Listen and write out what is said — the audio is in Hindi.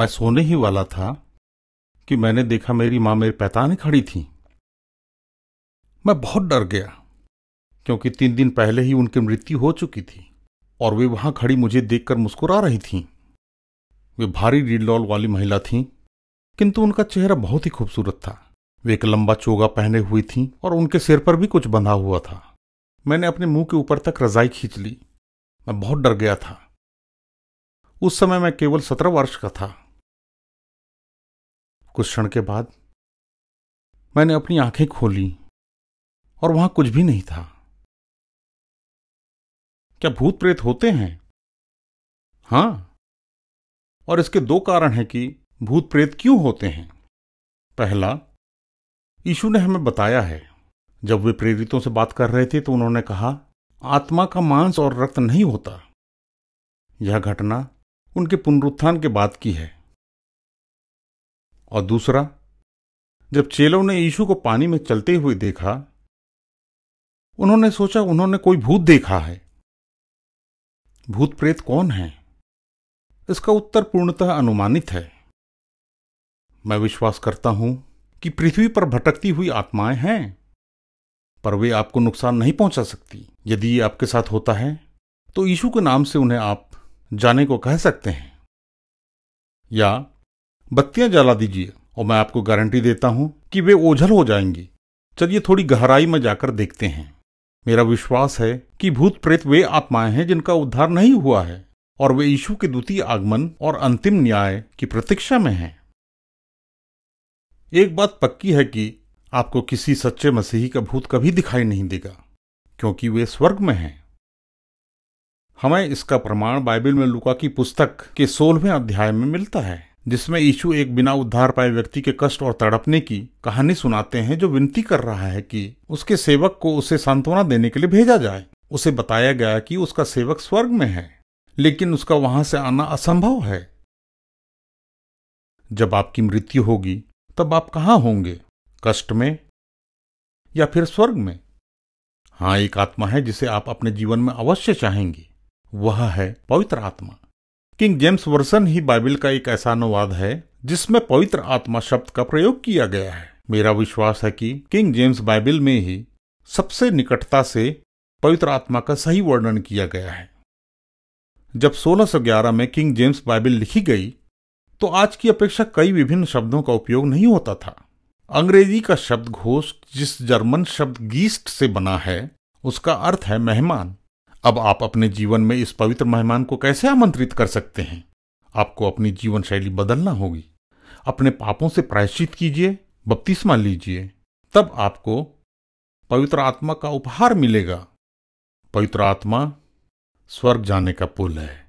मैं सोने ही वाला था कि मैंने देखा मेरी माँ मेरे पैताने खड़ी थी। मैं बहुत डर गया क्योंकि 3 दिन पहले ही उनकी मृत्यु हो चुकी थी और वे वहां खड़ी मुझे देखकर मुस्कुरा रही थीं। वे भारी रीडलॉल वाली महिला थीं, किंतु उनका चेहरा बहुत ही खूबसूरत था। वे एक लंबा चोगा पहने हुई थीं और उनके सिर पर भी कुछ बंधा हुआ था। मैंने अपने मुंह के ऊपर तक रजाई खींच ली। मैं बहुत डर गया था। उस समय मैं केवल 17 वर्ष का था। कुछ क्षण के बाद मैंने अपनी आंखें खोली और वहां कुछ भी नहीं था। क्या भूत प्रेत होते हैं? हां, और इसके 2 कारण हैं कि भूत प्रेत क्यों होते हैं। पहला, यीशु ने हमें बताया है। जब वे प्रेरितों से बात कर रहे थे तो उन्होंने कहा, आत्मा का मांस और रक्त नहीं होता। यह घटना उनके पुनरुत्थान के बाद की है। और दूसरा, जब चेलों ने यीशु को पानी में चलते हुए देखा, उन्होंने सोचा उन्होंने कोई भूत देखा है। भूत प्रेत कौन है? इसका उत्तर पूर्णतः अनुमानित है। मैं विश्वास करता हूं कि पृथ्वी पर भटकती हुई आत्माएं हैं, पर वे आपको नुकसान नहीं पहुंचा सकती। यदि ये आपके साथ होता है तो यीशु के नाम से उन्हें आप जाने को कह सकते हैं, या बत्तियां जला दीजिए और मैं आपको गारंटी देता हूं कि वे ओझल हो जाएंगी। चलिए थोड़ी गहराई में जाकर देखते हैं। मेरा विश्वास है कि भूत प्रेत वे आत्माएं हैं जिनका उद्धार नहीं हुआ है और वे यीशु के द्वितीय आगमन और अंतिम न्याय की प्रतीक्षा में हैं। एक बात पक्की है कि आपको किसी सच्चे मसीही का भूत कभी दिखाई नहीं देगा, क्योंकि वे स्वर्ग में हैं। हमें इसका प्रमाण बाइबल में लूका की पुस्तक के 16वें अध्याय में मिलता है, जिसमें यीशु एक बिना उद्धार पाए व्यक्ति के कष्ट और तड़पने की कहानी सुनाते हैं, जो विनती कर रहा है कि उसके सेवक को उसे सांत्वना देने के लिए भेजा जाए। उसे बताया गया कि उसका सेवक स्वर्ग में है, लेकिन उसका वहां से आना असंभव है। जब आपकी मृत्यु होगी तब आप कहां होंगे? कष्ट में या फिर स्वर्ग में? हां, एक आत्मा है जिसे आप अपने जीवन में अवश्य चाहेंगे। वह है पवित्र आत्मा। किंग जेम्स वर्जन ही बाइबल का एक ऐसा अनुवाद है जिसमें पवित्र आत्मा शब्द का प्रयोग किया गया है। मेरा विश्वास है कि किंग जेम्स बाइबल में ही सबसे निकटता से पवित्र आत्मा का सही वर्णन किया गया है। जब 1611 में किंग जेम्स बाइबल लिखी गई तो आज की अपेक्षा कई विभिन्न शब्दों का उपयोग नहीं होता था। अंग्रेजी का शब्दघोष जिस जर्मन शब्द गीस्ट से बना है, उसका अर्थ है मेहमान। अब आप अपने जीवन में इस पवित्र मेहमान को कैसे आमंत्रित कर सकते हैं? आपको अपनी जीवन शैली बदलना होगी। अपने पापों से प्रायश्चित कीजिए, बपतिस्मा लीजिए, तब आपको पवित्र आत्मा का उपहार मिलेगा। पवित्र आत्मा स्वर्ग जाने का पुल है।